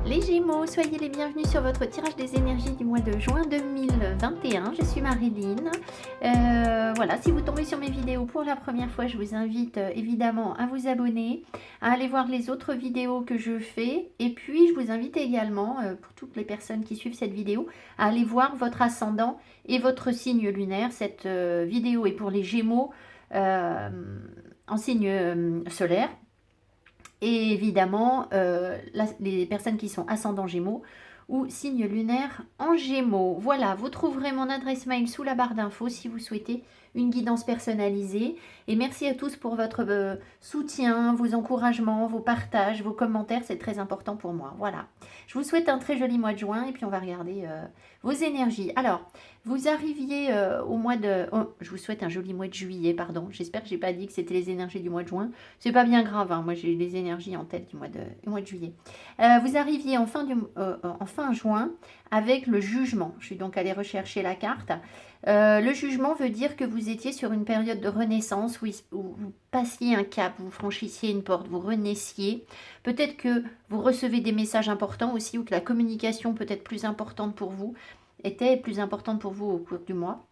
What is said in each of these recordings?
Les Gémeaux, soyez les bienvenus sur votre tirage des énergies du mois de juin 2021. Je suis Marilyn. Voilà, si vous tombez sur mes vidéos pour la première fois, je vous invite évidemment à vous abonner, à aller voir les autres vidéos que je fais. Et puis, je vous invite également, pour toutes les personnes qui suivent cette vidéo, à aller voir votre ascendant et votre signe lunaire. Cette vidéo est pour les Gémeaux en signe solaire. Et évidemment, les personnes qui sont ascendant Gémeaux ou signe lunaire en Gémeaux. Voilà, vous trouverez mon adresse mail sous la barre d'infos si vous souhaitez une guidance personnalisée. Et merci à tous pour votre soutien, vos encouragements, vos partages, vos commentaires, c'est très important pour moi. Voilà, je vous souhaite un très joli mois de juin et puis on va regarder vos énergies. Alors, vous arriviez au mois de... Oh, je vous souhaite un joli mois de juillet, pardon. J'espère que j'ai pas dit que c'était les énergies du mois de juin. C'est pas bien grave, hein. Moi j'ai les énergies en tête du mois de juillet. Vous arriviez en fin juin avec le jugement. Je suis donc allée rechercher la carte. Le jugement veut dire que vous étiez sur une période de renaissance où vous passiez un cap, vous franchissiez une porte, vous renaissiez. Peut-être que vous recevez des messages importants aussi ou que la communication peut être plus importante pour vous, était plus importante pour vous au cours du mois.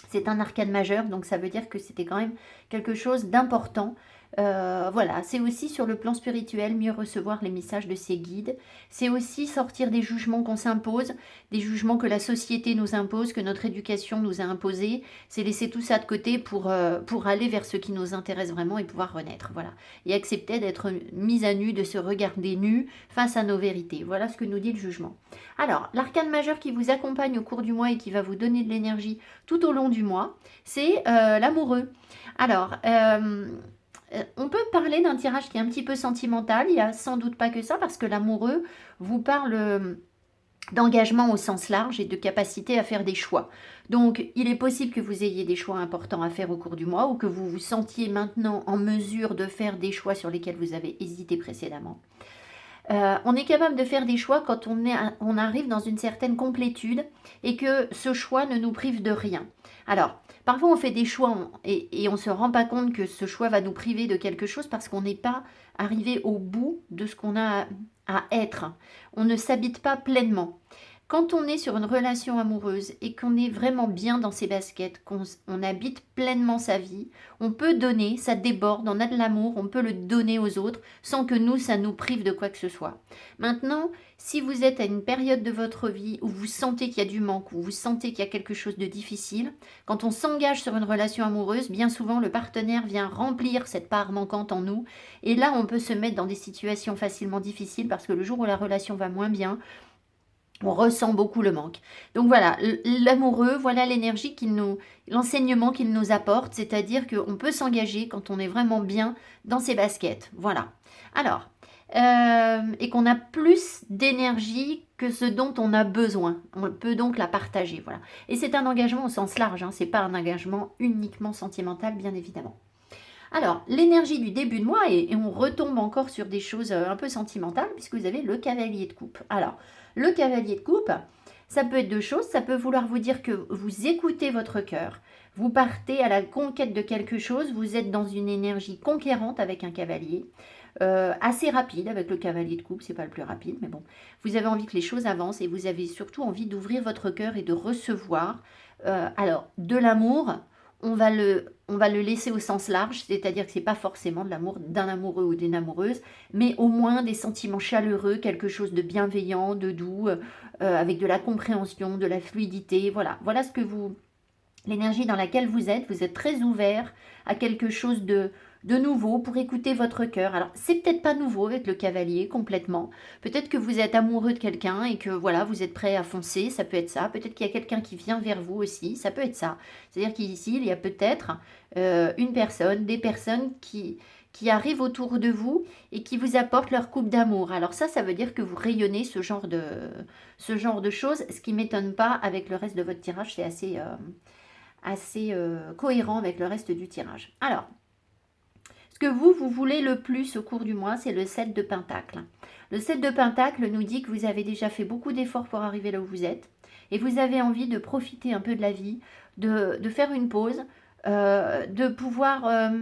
C'est un arcane majeur, donc ça veut dire que c'était quand même quelque chose d'important. Voilà, c'est aussi sur le plan spirituel, mieux recevoir les messages de ses guides. C'est aussi sortir des jugements qu'on s'impose, des jugements que la société nous impose, que notre éducation nous a imposés. C'est laisser tout ça de côté pour aller vers ce qui nous intéresse vraiment et pouvoir renaître. Voilà, et accepter d'être mis à nu, de se regarder nu face à nos vérités. Voilà ce que nous dit le jugement. Alors, l'arcane majeur qui vous accompagne au cours du mois et qui va vous donner de l'énergie tout au long du mois, c'est l'amoureux. Alors, on peut parler d'un tirage qui est un petit peu sentimental, il n'y a sans doute pas que ça, parce que l'amoureux vous parle d'engagement au sens large et de capacité à faire des choix. Donc, il est possible que vous ayez des choix importants à faire au cours du mois ou que vous vous sentiez maintenant en mesure de faire des choix sur lesquels vous avez hésité précédemment. On est capable de faire des choix quand on arrive dans une certaine complétude et que ce choix ne nous prive de rien. Alors, parfois on fait des choix et on ne se rend pas compte que ce choix va nous priver de quelque chose parce qu'on n'est pas arrivé au bout de ce qu'on a à être. On ne s'habite pas pleinement. Quand on est sur une relation amoureuse et qu'on est vraiment bien dans ses baskets, qu'on habite pleinement sa vie, on peut donner, ça déborde, on a de l'amour, on peut le donner aux autres sans que nous, ça nous prive de quoi que ce soit. Maintenant, si vous êtes à une période de votre vie où vous sentez qu'il y a du manque, où vous sentez qu'il y a quelque chose de difficile, quand on s'engage sur une relation amoureuse, bien souvent le partenaire vient remplir cette part manquante en nous et là on peut se mettre dans des situations facilement difficiles parce que le jour où la relation va moins bien, on ressent beaucoup le manque. Donc voilà, l'amoureux, voilà l'énergie l'enseignement qu'il nous apporte, c'est-à-dire qu'on peut s'engager quand on est vraiment bien dans ses baskets. Voilà. Alors, et qu'on a plus d'énergie que ce dont on a besoin. On peut donc la partager. Voilà. Et c'est un engagement au sens large, hein, c'est pas un engagement uniquement sentimental, bien évidemment. Alors, l'énergie du début de mois, et on retombe encore sur des choses un peu sentimentales, puisque vous avez le cavalier de coupe. Alors, le cavalier de coupe, ça peut être deux choses. Ça peut vouloir vous dire que vous écoutez votre cœur, vous partez à la conquête de quelque chose, vous êtes dans une énergie conquérante avec un cavalier, assez rapide avec le cavalier de coupe, c'est pas le plus rapide, mais bon, vous avez envie que les choses avancent et vous avez surtout envie d'ouvrir votre cœur et de recevoir, alors, de l'amour. On va le laisser au sens large, c'est-à-dire que ce n'est pas forcément de l'amour d'un amoureux ou d'une amoureuse, mais au moins des sentiments chaleureux, quelque chose de bienveillant, de doux, avec de la compréhension, de la fluidité. Voilà ce que l'énergie dans laquelle vous êtes très ouvert à quelque chose de nouveau pour écouter votre cœur. Alors, c'est peut-être pas nouveau avec le cavalier complètement. Peut-être que vous êtes amoureux de quelqu'un et que voilà, vous êtes prêt à foncer, ça peut être ça. Peut-être qu'il y a quelqu'un qui vient vers vous aussi, ça peut être ça. C'est-à-dire qu'ici, il y a peut-être une personne, des personnes qui arrivent autour de vous et qui vous apportent leur coupe d'amour. Alors ça veut dire que vous rayonnez ce genre de choses, ce qui ne m'étonne pas avec le reste de votre tirage, c'est assez cohérent avec le reste du tirage. Alors, ce que vous voulez le plus au cours du mois, c'est le 7 de Pentacle. Le 7 de Pentacle nous dit que vous avez déjà fait beaucoup d'efforts pour arriver là où vous êtes et vous avez envie de profiter un peu de la vie, de faire une pause, de pouvoir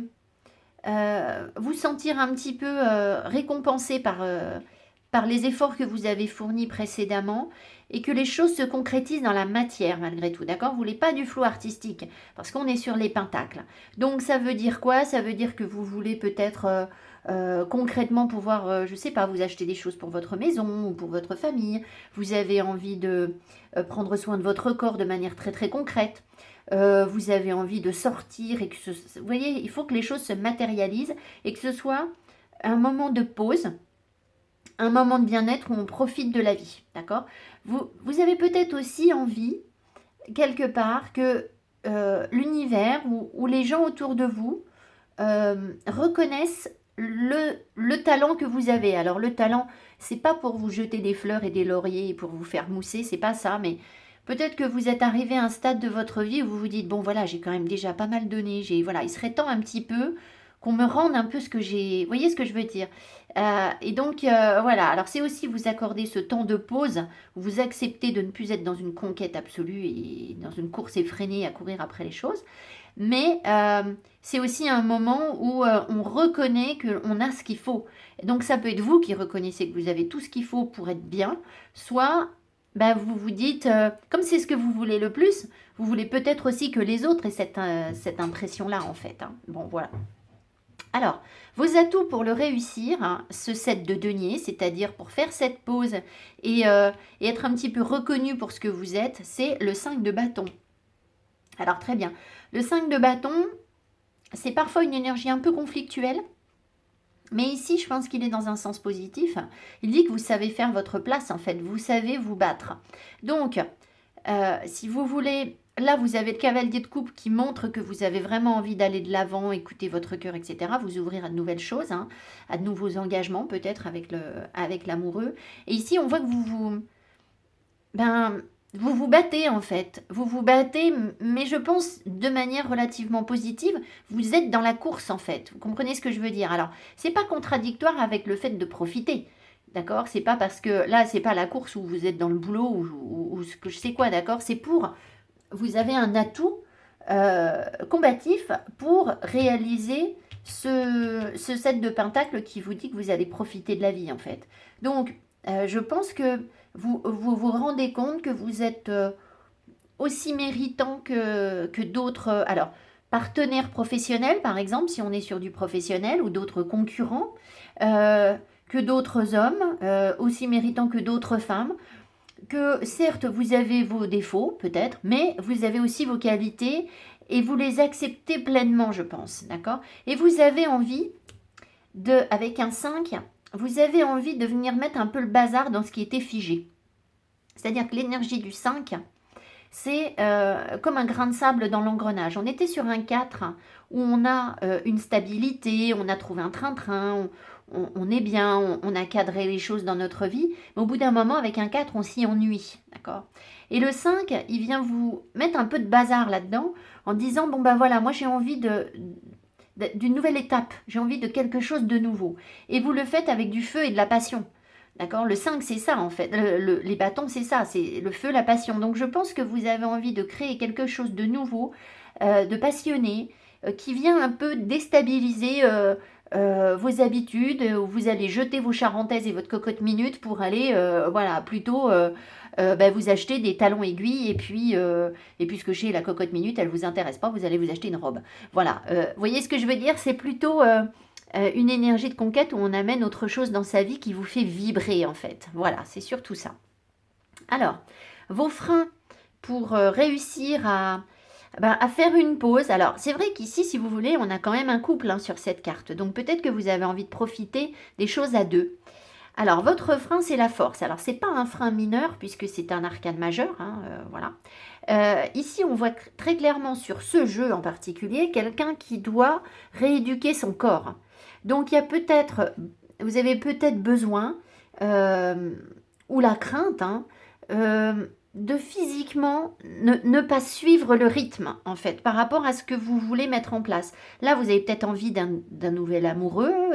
vous sentir un petit peu récompensé par les efforts que vous avez fournis précédemment et que les choses se concrétisent dans la matière malgré tout, d'accord? Vous voulez pas du flou artistique parce qu'on est sur les pentacles. Donc ça veut dire quoi? Ça veut dire que vous voulez peut-être concrètement pouvoir, je sais pas, vous acheter des choses pour votre maison ou pour votre famille. Vous avez envie de prendre soin de votre corps de manière très très concrète. Vous avez envie de sortir et que vous voyez, il faut que les choses se matérialisent et que ce soit un moment de pause, un moment de bien-être où on profite de la vie, d'accord? Vous avez peut-être aussi envie, quelque part, que l'univers ou les gens autour de vous reconnaissent le talent que vous avez. Alors le talent, c'est pas pour vous jeter des fleurs et des lauriers pour vous faire mousser, c'est pas ça, mais peut-être que vous êtes arrivé à un stade de votre vie où vous vous dites, bon voilà, j'ai quand même déjà pas mal donné, voilà, il serait temps un petit peu qu'on me rende un peu ce que j'ai... Vous voyez ce que je veux dire? Et donc, voilà. Alors, c'est aussi vous accorder ce temps de pause où vous acceptez de ne plus être dans une conquête absolue et dans une course effrénée à courir après les choses. Mais c'est aussi un moment où on reconnaît qu'on a ce qu'il faut. Et donc, ça peut être vous qui reconnaissez que vous avez tout ce qu'il faut pour être bien, soit... Ben, vous vous dites, comme c'est ce que vous voulez le plus, vous voulez peut-être aussi que les autres aient cette impression-là, en fait. Hein. Bon, voilà. Alors, vos atouts pour le réussir, hein, ce set de denier, c'est-à-dire pour faire cette pause et être un petit peu reconnu pour ce que vous êtes, c'est le 5 de bâton. Alors, très bien. Le 5 de bâton, c'est parfois une énergie un peu conflictuelle, mais ici, je pense qu'il est dans un sens positif. Il dit que vous savez faire votre place, en fait. Vous savez vous battre. Donc, si vous voulez... Là, vous avez le cavalier de coupe qui montre que vous avez vraiment envie d'aller de l'avant, écouter votre cœur, etc. Vous ouvrir à de nouvelles choses, hein, à de nouveaux engagements, peut-être avec l'amoureux. Et ici, on voit que vous vous battez, en fait. Vous vous battez, mais je pense de manière relativement positive. Vous êtes dans la course, en fait. Vous comprenez ce que je veux dire? Alors, c'est pas contradictoire avec le fait de profiter. D'accord? C'est pas parce que là, c'est pas la course où vous êtes dans le boulot ou ce que je sais quoi, d'accord? C'est pour... Vous avez un atout combatif pour réaliser ce set de pentacles qui vous dit que vous allez profiter de la vie, en fait. Donc, je pense que vous rendez compte que vous êtes aussi méritant que d'autres... alors, partenaires professionnels, par exemple, si on est sur du professionnel, ou d'autres concurrents, que d'autres hommes, aussi méritants que d'autres femmes, que certes vous avez vos défauts peut-être, mais vous avez aussi vos qualités et vous les acceptez pleinement, je pense, d'accord? Et vous avez envie avec un 5, vous avez envie de venir mettre un peu le bazar dans ce qui était figé. C'est-à-dire que l'énergie du 5, c'est comme un grain de sable dans l'engrenage. On était sur un 4 où on a une stabilité, on a trouvé un train-train, on est bien, on a cadré les choses dans notre vie, mais au bout d'un moment, avec un 4, on s'y ennuie, d'accord? Et le 5, il vient vous mettre un peu de bazar là-dedans, en disant, bon ben voilà, moi j'ai envie d'une nouvelle étape, j'ai envie de quelque chose de nouveau. Et vous le faites avec du feu et de la passion, d'accord? Le 5, c'est ça en fait, les bâtons, c'est ça, c'est le feu, la passion. Donc je pense que vous avez envie de créer quelque chose de nouveau, de passionné, qui vient un peu déstabiliser vos habitudes, où vous allez jeter vos charentaises et votre cocotte minute pour aller, voilà, plutôt vous acheter des talons aiguilles et puis puisque chez la cocotte minute, elle vous intéresse pas, vous allez vous acheter une robe. Voilà, vous voyez ce que je veux dire? C'est plutôt une énergie de conquête où on amène autre chose dans sa vie qui vous fait vibrer en fait. Voilà, c'est surtout ça. Alors, vos freins pour réussir à faire une pause. Alors, c'est vrai qu'ici, si vous voulez, on a quand même un couple hein, sur cette carte. Donc, peut-être que vous avez envie de profiter des choses à deux. Alors, votre frein, c'est la force. Alors, c'est pas un frein mineur, puisque c'est un arcane majeur. Hein, voilà. Ici, on voit très clairement sur ce jeu en particulier, quelqu'un qui doit rééduquer son corps. Donc, vous avez peut-être besoin, ou la crainte, hein, de physiquement ne pas suivre le rythme, en fait, par rapport à ce que vous voulez mettre en place. Là, vous avez peut-être envie d'un nouvel amoureux,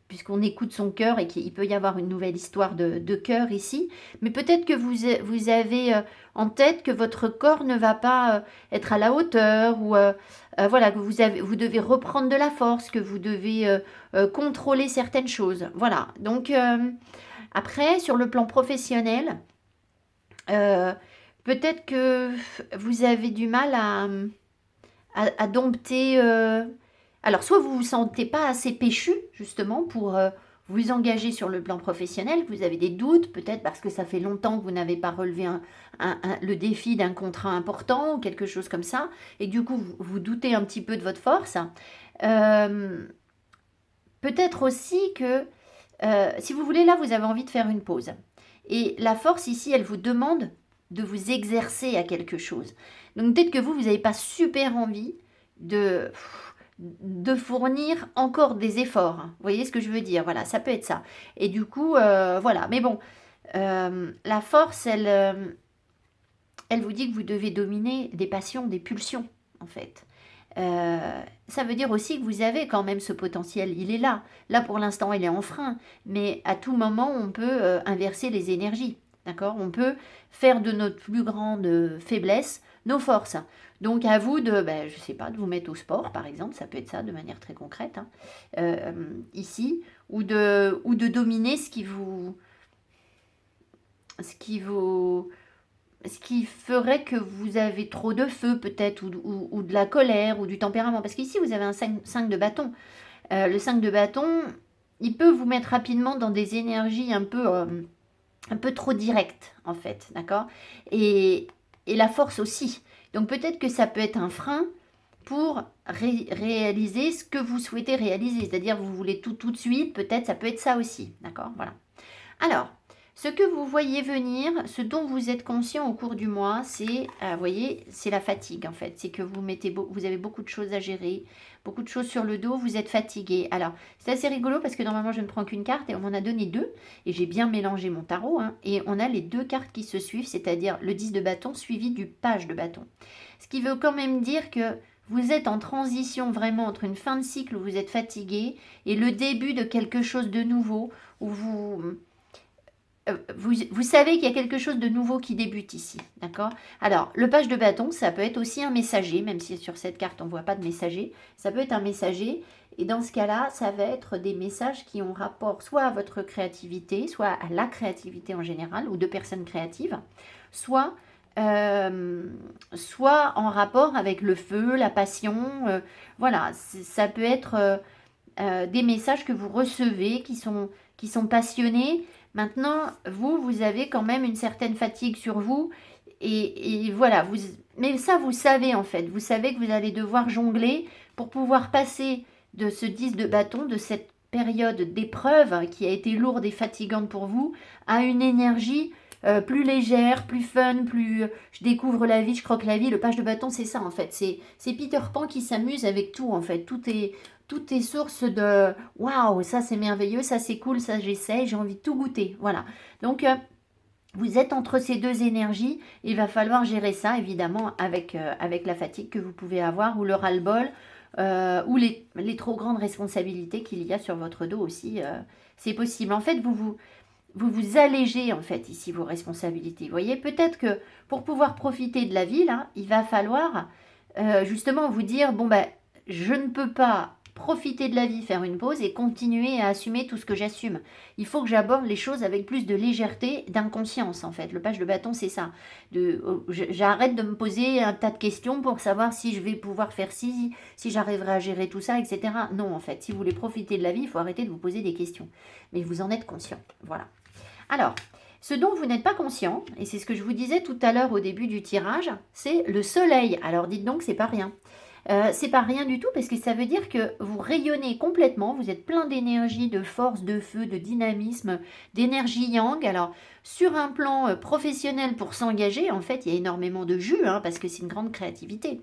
puisqu'on écoute son cœur et qu'il peut y avoir une nouvelle histoire de cœur ici, mais peut-être que vous avez en tête que votre corps ne va pas être à la hauteur, ou voilà, que vous devez reprendre de la force, que vous devez contrôler certaines choses. Voilà, donc... Après, sur le plan professionnel, peut-être que vous avez du mal à dompter. Alors, soit vous ne vous sentez pas assez péchu, justement, pour vous engager sur le plan professionnel, que vous avez des doutes, peut-être parce que ça fait longtemps que vous n'avez pas relevé le défi d'un contrat important ou quelque chose comme ça, et du coup, vous doutez un petit peu de votre force. Peut-être aussi que, si vous voulez, là, vous avez envie de faire une pause. Et la force, ici, elle vous demande de vous exercer à quelque chose. Donc, peut-être que vous n'avez pas super envie de fournir encore des efforts. Vous voyez ce que je veux dire? Voilà, ça peut être ça. Et du coup, voilà. Mais bon, la force, elle vous dit que vous devez dominer des passions, des pulsions, en fait. Ça veut dire aussi que vous avez quand même ce potentiel, il est là. Là, pour l'instant, il est en frein, mais à tout moment, on peut inverser les énergies. D'accord? On peut faire de notre plus grande faiblesse nos forces. Donc, à vous de, je ne sais pas, de vous mettre au sport, par exemple, ça peut être ça de manière très concrète, hein, ici, ou de dominer ce qui ferait que vous avez trop de feu peut-être, ou de la colère, ou du tempérament. Parce qu'ici, vous avez un 5 de bâton. Le 5 de bâton, il peut vous mettre rapidement dans des énergies un peu trop directes, en fait. D'accord, et la force aussi. Donc peut-être que ça peut être un frein pour réaliser ce que vous souhaitez réaliser. C'est-à-dire, vous voulez tout de suite, peut-être, ça peut être ça aussi. D'accord, voilà. Alors, ce que vous voyez venir, ce dont vous êtes conscient au cours du mois, c'est, vous voyez, c'est la fatigue en fait. C'est que vous avez beaucoup de choses à gérer, beaucoup de choses sur le dos, vous êtes fatigué. Alors, c'est assez rigolo parce que normalement je ne prends qu'une carte et on m'en a donné deux. Et j'ai bien mélangé mon tarot. Hein, et on a les deux cartes qui se suivent, c'est-à-dire le 10 de bâton suivi du page de bâton. Ce qui veut quand même dire que vous êtes en transition vraiment entre une fin de cycle où vous êtes fatigué et le début de quelque chose de nouveau où vous savez qu'il y a quelque chose de nouveau qui débute ici, d'accord? Alors, le page de bâton, ça peut être aussi un messager, même si sur cette carte, on ne voit pas de messager. Ça peut être un messager, et dans ce cas-là, ça va être des messages qui ont rapport soit à votre créativité, soit à la créativité en général, ou de personnes créatives, soit en rapport avec le feu, la passion. Voilà, ça peut être des messages que vous recevez qui sont passionnés. Maintenant, vous avez quand même une certaine fatigue sur vous. Et voilà, mais ça, vous savez en fait. Vous savez que vous allez devoir jongler pour pouvoir passer de ce 10 de bâton, de cette période d'épreuve qui a été lourde et fatigante pour vous, à une énergie plus légère, plus fun, plus je découvre la vie, je croque la vie. Le page de bâton, c'est ça en fait. C'est Peter Pan qui s'amuse avec tout en fait. Tout est source de waouh, ça c'est merveilleux, ça c'est cool, ça j'essaie, j'ai envie de tout goûter. Voilà. Donc, vous êtes entre ces deux énergies. Il va falloir gérer ça évidemment avec la fatigue que vous pouvez avoir ou le ras-le-bol ou les trop grandes responsabilités qu'il y a sur votre dos aussi. C'est possible. En fait, vous allégez en fait ici vos responsabilités. Vous voyez, peut-être que pour pouvoir profiter de la vie, là, il va falloir justement vous dire, bon ben, je ne peux pas profiter de la vie, faire une pause et continuer à assumer tout ce que j'assume. Il faut que j'aborde les choses avec plus de légèreté, d'inconscience en fait. Le page de bâton, c'est ça. J'arrête de me poser un tas de questions pour savoir si je vais pouvoir faire ci, si j'arriverai à gérer tout ça, etc. Non, en fait, si vous voulez profiter de la vie, il faut arrêter de vous poser des questions. Mais vous en êtes conscient. Voilà. Alors, ce dont vous n'êtes pas conscient, et c'est ce que je vous disais tout à l'heure au début du tirage, c'est le soleil. Alors dites donc, c'est pas rien. C'est pas rien du tout parce que ça veut dire que vous rayonnez complètement, vous êtes plein d'énergie, de force, de feu, de dynamisme, d'énergie yang. Alors sur un plan professionnel pour s'engager, en fait il y a énormément de jus parce que c'est une grande créativité.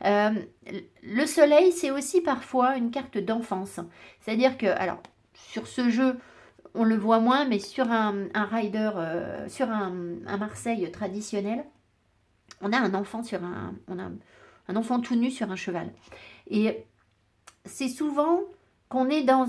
Le soleil c'est aussi parfois une carte d'enfance, c'est-à-dire que alors sur ce jeu on le voit moins, mais sur un rider, sur un Marseille traditionnel, on a un enfant un enfant tout nu sur un cheval. Et c'est souvent qu'on est dans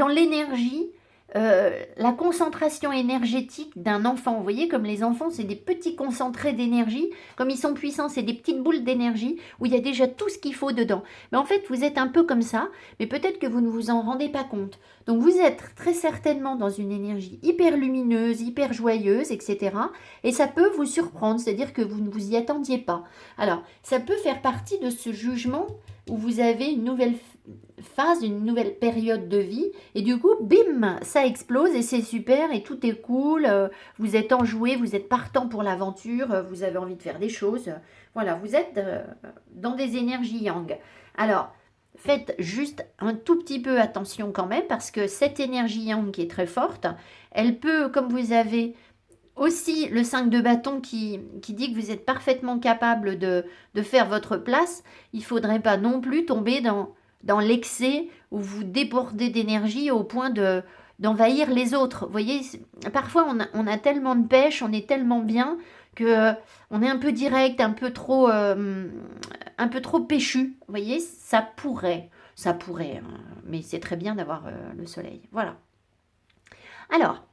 l'énergie la concentration énergétique d'un enfant. Vous voyez, comme les enfants, c'est des petits concentrés d'énergie. Comme ils sont puissants, c'est des petites boules d'énergie où il y a déjà tout ce qu'il faut dedans. Mais en fait, vous êtes un peu comme ça, mais peut-être que vous ne vous en rendez pas compte. Donc, vous êtes très certainement dans une énergie hyper lumineuse, hyper joyeuse, etc. Et ça peut vous surprendre, c'est-à-dire que vous ne vous y attendiez pas. Alors, ça peut faire partie de ce jugement où vous avez une nouvelle phase, une nouvelle période de vie, et du coup, bim, ça explose et c'est super et tout est cool, vous êtes enjoué, vous êtes partant pour l'aventure, vous avez envie de faire des choses, voilà, vous êtes dans des énergies yang. Alors, faites juste un tout petit peu attention quand même, parce que cette énergie yang qui est très forte, elle peut, comme vous avez aussi le 5 de bâton qui dit que vous êtes parfaitement capable de faire votre place, il ne faudrait pas non plus tomber dans l'excès où vous débordez d'énergie au point d'envahir les autres. Vous voyez, parfois on a tellement de pêche, on est tellement bien que on est un peu direct, un peu trop péchu. Vous voyez, ça pourrait, hein, mais c'est très bien d'avoir le soleil. Voilà. Alors,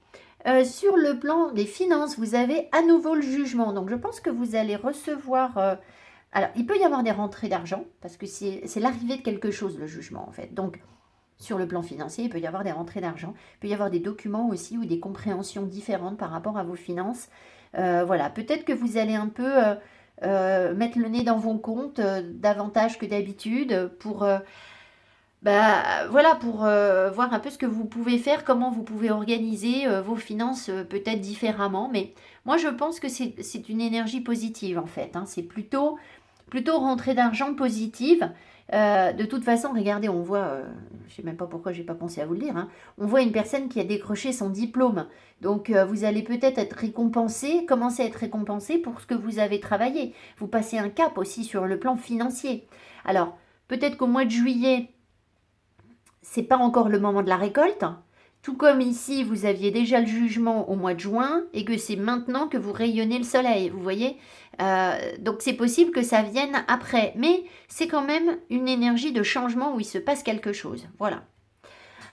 sur le plan des finances, vous avez à nouveau le jugement. Donc, je pense que vous allez recevoir... alors, il peut y avoir des rentrées d'argent, parce que c'est l'arrivée de quelque chose, le jugement, en fait. Donc, sur le plan financier, il peut y avoir des rentrées d'argent. Il peut y avoir des documents aussi ou des compréhensions différentes par rapport à vos finances. Voilà, peut-être que vous allez un peu mettre le nez dans vos comptes davantage que d'habitude pour... voilà, pour voir un peu ce que vous pouvez faire, comment vous pouvez organiser vos finances peut-être différemment. Mais moi, je pense que c'est une énergie positive, en fait. Hein. C'est plutôt rentrée d'argent positive. De toute façon, regardez, on voit, je ne sais même pas pourquoi je n'ai pas pensé à vous le dire, hein, on voit une personne qui a décroché son diplôme. Donc, vous allez peut-être être récompensé, commencer à être récompensé pour ce que vous avez travaillé. Vous passez un cap aussi sur le plan financier. Alors, peut-être qu'au mois de juillet, c'est pas encore le moment de la récolte, tout comme ici vous aviez déjà le jugement au mois de juin et que c'est maintenant que vous rayonnez le soleil, vous voyez. Donc c'est possible que ça vienne après, mais c'est quand même une énergie de changement où il se passe quelque chose. Voilà.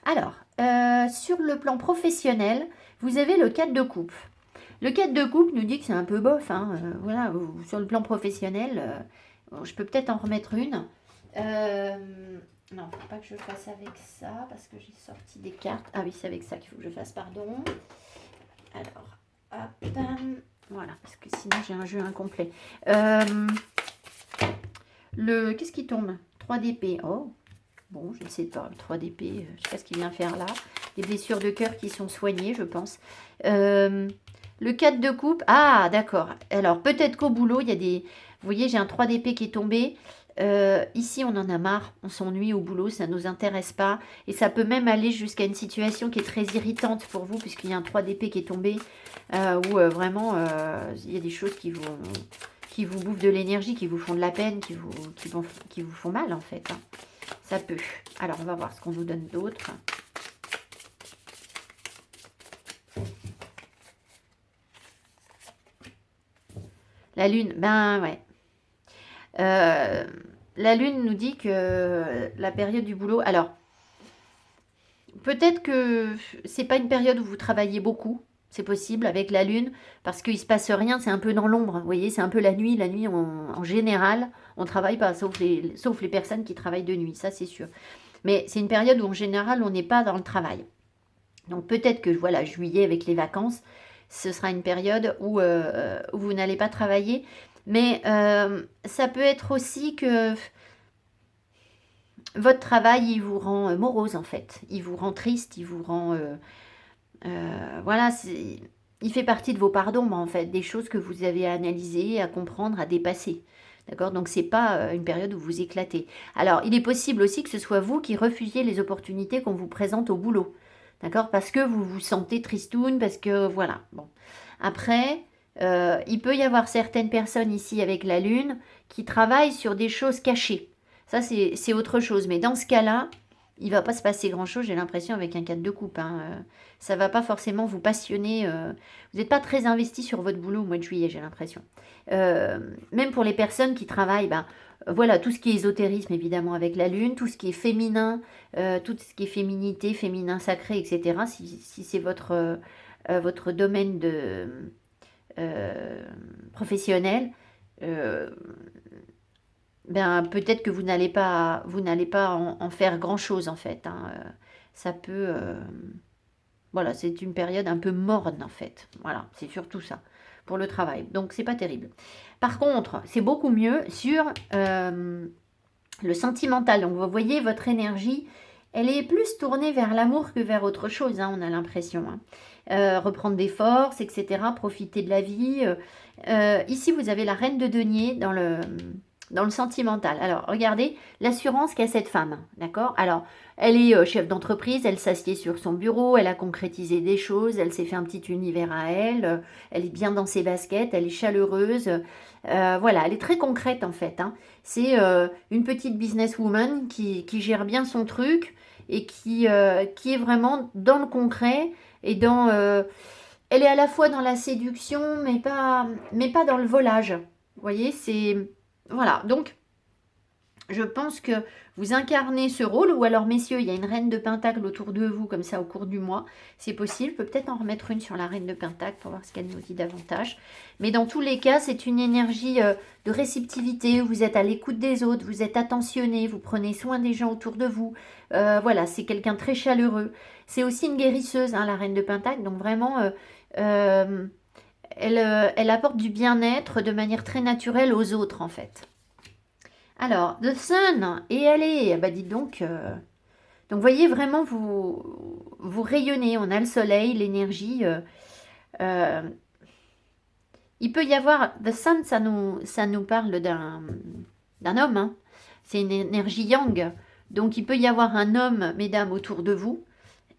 Alors, sur le plan professionnel, vous avez le 4 de coupe. Le 4 de coupe nous dit que c'est un peu bof, hein, voilà, sur le plan professionnel, je peux peut-être en remettre une. Non, faut pas que je fasse avec ça parce que j'ai sorti des cartes. Ah oui, c'est avec ça qu'il faut que je fasse, pardon. Alors, hop, voilà, parce que sinon j'ai un jeu incomplet. Qu'est-ce qui tombe? 3 d'épée. Oh, bon, je ne sais pas. 3 d'épée, je ne sais pas ce qu'il vient faire là. Des blessures de cœur qui sont soignées, je pense. Le 4 de coupe. Ah, d'accord. Alors, peut-être qu'au boulot, il y a des... Vous voyez, j'ai un 3 d'épée qui est tombé. Ici, on en a marre, on s'ennuie au boulot, ça ne nous intéresse pas. Et ça peut même aller jusqu'à une situation qui est très irritante pour vous, puisqu'il y a un 3 d'épée qui est tombé, où vraiment, il y a des choses qui vous bouffent de l'énergie, qui vous font de la peine, qui vous font mal, en fait. Hein. Ça peut. Alors, on va voir ce qu'on nous donne d'autre. La lune, ben ouais. La lune nous dit que la période du boulot... Alors, peut-être que c'est pas une période où vous travaillez beaucoup. C'est possible avec la lune, parce qu'il se passe rien, c'est un peu dans l'ombre. Vous voyez, c'est un peu la nuit. La nuit, en général, on travaille pas, sauf les personnes qui travaillent de nuit, ça c'est sûr. Mais c'est une période où en général, on n'est pas dans le travail. Donc peut-être que, voilà, juillet avec les vacances, ce sera une période où vous n'allez pas travailler. Mais ça peut être aussi que votre travail, il vous rend morose en fait. Il vous rend triste, il vous rend... voilà, il fait partie de vos parts d'ombre en fait, des choses que vous avez à analyser, à comprendre, à dépasser. D'accord? Donc c'est pas une période où vous éclatez. Alors, il est possible aussi que ce soit vous qui refusiez les opportunités qu'on vous présente au boulot. D'accord? Parce que vous vous sentez tristoun, parce que... Voilà. Bon. Après... il peut y avoir certaines personnes ici avec la lune qui travaillent sur des choses cachées. Ça, c'est autre chose. Mais dans ce cas-là, il va pas se passer grand-chose, j'ai l'impression, avec un 4 de coupe. Hein. Ça va pas forcément vous passionner. Vous n'êtes pas très investi sur votre boulot au mois de juillet, j'ai l'impression. Même pour les personnes qui travaillent, ben, voilà, tout ce qui est ésotérisme, évidemment, avec la lune, tout ce qui est féminin, tout ce qui est féminité, féminin sacré, etc. Si c'est votre domaine de professionnel, ben, peut-être que vous n'allez pas en faire grand-chose, en fait. Hein. Ça peut... voilà, c'est une période un peu morne, en fait. Voilà, c'est surtout ça, pour le travail. Donc, c'est pas terrible. Par contre, c'est beaucoup mieux sur le sentimental. Donc, vous voyez, votre énergie, elle est plus tournée vers l'amour que vers autre chose, hein, on a l'impression. Hein. Reprendre des forces, etc. Profiter de la vie. Ici, vous avez la reine de denier dans le sentimental. Alors, regardez l'assurance qu'a cette femme, d'accord? Alors, elle est chef d'entreprise, elle s'assied sur son bureau, elle a concrétisé des choses, elle s'est fait un petit univers à elle, elle est bien dans ses baskets, elle est chaleureuse, voilà, elle est très concrète en fait. Hein. C'est une petite businesswoman qui gère bien son truc et qui est vraiment dans le concret et dans... elle est à la fois dans la séduction, mais pas dans le volage. Vous voyez, c'est... Voilà, donc je pense que vous incarnez ce rôle, ou alors messieurs, il y a une reine de Pentacle autour de vous, comme ça au cours du mois, c'est possible, je peux peut-être en remettre une sur la reine de Pentacle pour voir ce qu'elle nous dit davantage. Mais dans tous les cas, c'est une énergie de réceptivité, vous êtes à l'écoute des autres, vous êtes attentionné, vous prenez soin des gens autour de vous, voilà, c'est quelqu'un de très chaleureux. C'est aussi une guérisseuse, hein, la reine de Pentacle, donc vraiment... elle apporte du bien-être de manière très naturelle aux autres, en fait. Alors, The Sun, et allez, bah dites donc, donc voyez vraiment, vous rayonnez, on a le soleil, l'énergie, il peut y avoir, The Sun, ça nous parle d'un homme, hein. C'est une énergie yang, donc il peut y avoir un homme, mesdames, autour de vous,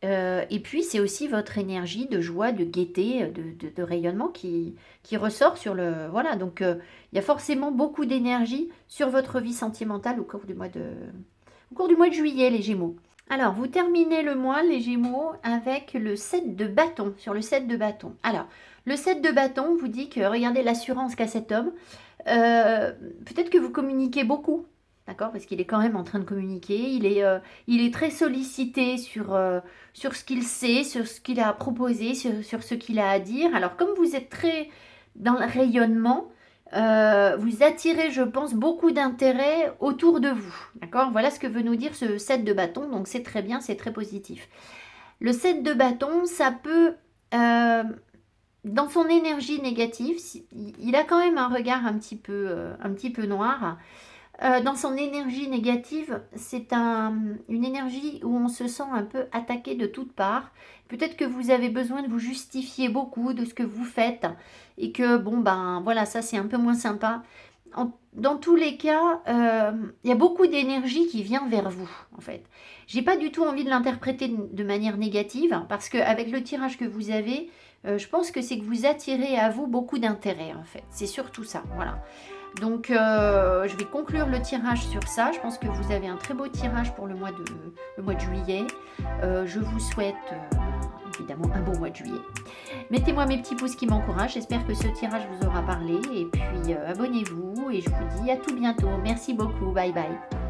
et puis c'est aussi votre énergie de joie, de gaieté, de rayonnement qui ressort sur le... Voilà, donc il y a forcément beaucoup d'énergie sur votre vie sentimentale au cours du mois de juillet, les Gémeaux. Alors, vous terminez le mois, les Gémeaux, avec le 7 de bâton, sur le 7 de bâton. Alors, le 7 de bâton vous dit que, regardez l'assurance qu'a cet homme, peut-être que vous communiquez beaucoup, d'accord, parce qu'il est quand même en train de communiquer, il est très sollicité sur ce qu'il sait, sur ce qu'il a à proposer, sur ce qu'il a à dire. Alors, comme vous êtes très dans le rayonnement, vous attirez, je pense, beaucoup d'intérêt autour de vous. D'accord? Voilà ce que veut nous dire ce 7 de bâton, donc c'est très bien, c'est très positif. Le 7 de bâton, ça peut, dans son énergie négative, il a quand même un regard un petit peu noir. Dans son énergie négative, c'est une énergie où on se sent un peu attaqué de toutes parts. Peut-être que vous avez besoin de vous justifier beaucoup de ce que vous faites et que, bon, ben voilà, ça c'est un peu moins sympa. Dans tous les cas, il y a beaucoup d'énergie qui vient vers vous, en fait. J'ai pas du tout envie de l'interpréter de manière négative parce qu'avec le tirage que vous avez, je pense que c'est que vous attirez à vous beaucoup d'intérêt, en fait. C'est surtout ça, voilà. Donc, je vais conclure le tirage sur ça. Je pense que vous avez un très beau tirage pour le mois de juillet. Je vous souhaite évidemment un bon mois de juillet. Mettez-moi mes petits pouces qui m'encouragent. J'espère que ce tirage vous aura parlé. Et puis, abonnez-vous et je vous dis à tout bientôt. Merci beaucoup. Bye bye.